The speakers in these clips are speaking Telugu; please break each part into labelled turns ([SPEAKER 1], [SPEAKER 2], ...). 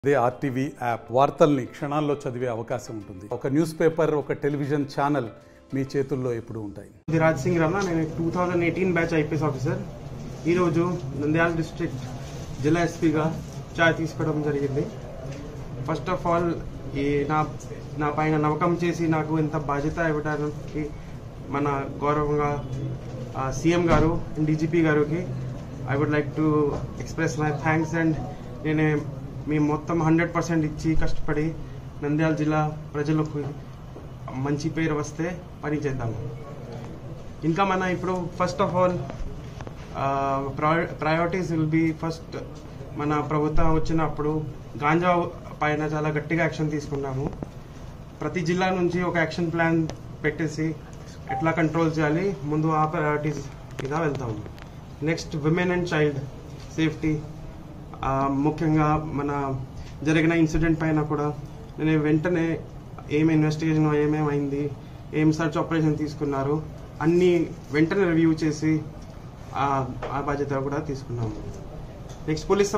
[SPEAKER 1] అదే ఆర్టీవీ యాప్ వార్తల్ని క్షణాల్లో చదివే అవకాశం ఉంటుంది. ఒక న్యూస్ పేపర్, ఒక టెలివిజన్ ఛానల్ మీ చేతుల్లో ఎప్పుడు ఉంటాయి.
[SPEAKER 2] రాజ్ సింగ్ రానా, నేను 2018 బ్యాచ్ ఐపీఎస్ ఆఫీసర్. ఈరోజు నంద్యాల డిస్ట్రిక్ట్ జిల్లా ఎస్పీగా ఛాయ్ తీసుకోవడం జరిగింది. ఫస్ట్ ఆఫ్ ఆల్ నా పైన నమ్మకం చేసి నాకు ఇంత బాధ్యత ఇవ్వడానికి మన గౌరవంగా సీఎం గారు అండ్ డీజీపీ గారికి I would like to express my thanks. And మేము మొత్తం 100% ఇచ్చి కష్టపడి నంద్యాల జిల్లా ప్రజలకు మంచి పేరు వస్తే పని చేద్దాము. ఇంకా మన ఇప్పుడు first of all priorities will be first, మన ప్రభుత్వం వచ్చినప్పుడు గాంజా పైన చాలా గట్టిగా యాక్షన్ తీసుకున్నాము. ప్రతి జిల్లా నుంచి ఒక యాక్షన్ ప్లాన్ పెట్టేసి ఎట్లా కంట్రోల్ చేయాలి, ముందు ఆ ప్రయారిటీస్ మీద వెళ్తాము. Next women and child safety, ముఖ్యంగా మన జరిగిన ఇన్సిడెంట్ పైన కూడా నేను వెంటనే ఏమి ఇన్వెస్టిగేషన్, ఏమేమైంది, ఏం సర్చ్ ఆపరేషన్ తీసుకున్నారు, అన్నీ వెంటనే రివ్యూ చేసి ఆ బాధ్యత కూడా తీసుకున్నాము. నెక్స్ట్ పోలీస్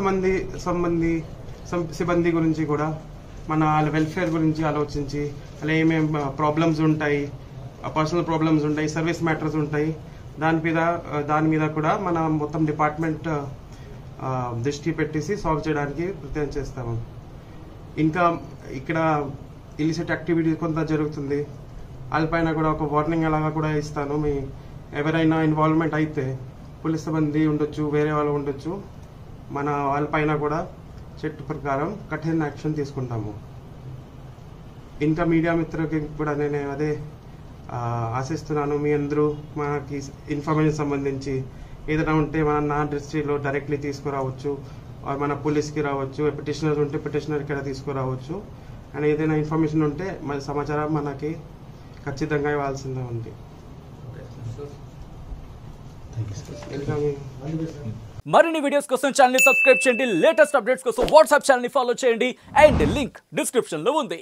[SPEAKER 2] సిబ్బంది గురించి కూడా మన వాళ్ళ వెల్ఫేర్ గురించి ఆలోచించి అలా ఏమేమి ప్రాబ్లమ్స్ ఉంటాయి, పర్సనల్ ప్రాబ్లమ్స్ ఉంటాయి, సర్వీస్ మ్యాటర్స్ ఉంటాయి, దాని మీద కూడా మన మొత్తం డిపార్ట్మెంట్ దృష్టి పెట్టేసి సాల్వ్ చేయడానికి ప్రయత్నం చేస్తాము. ఇంకా ఇక్కడ ఇలిసిట్ యాక్టివిటీ కొంత జరుగుతుంది, వాళ్ళపైన కూడా ఒక వార్నింగ్ అలాగా కూడా ఇస్తాను. ఎవరైనా ఇన్వాల్వ్మెంట్ అయితే పోలీస్ సిబ్బంది ఉండొచ్చు, వేరే వాళ్ళు ఉండొచ్చు, మన వాళ్ళపైన కూడా చట్ట ప్రకారం కఠిన యాక్షన్ తీసుకుంటాము. ఇంకా మీడియా మిత్రులకి కూడా నేను అదే ఆశిస్తున్నాను, మీ అందరూ మనకి ఇన్ఫర్మేషన్ సంబంధించి ఏదైనా ఉంటే నా దృష్టిలో డైరెక్ట్లీ తీసుకురావచ్చు, మన పోలీస్కి రావచ్చు, పిటిషనర్ ఉంటే పిటిషనర్ ఇక్కడ తీసుకురావచ్చు. అండ్ ఏదైనా ఇన్ఫర్మేషన్ ఉంటే మన సమాచారం మనకి ఖచ్చితంగా ఇవ్వాల్సిందే ఉంది.
[SPEAKER 3] మరిన్ని వీడియోస్ కోసం ఛానల్ ని సబ్స్క్రైబ్ చేయండి. లేటెస్ట్ అప్డేట్స్ కోసం వాట్సాప్ ఛానల్ ని ఫాలో చేయండి. అండ్ లింక్ డిస్క్రిప్షన్ లో ఉంది.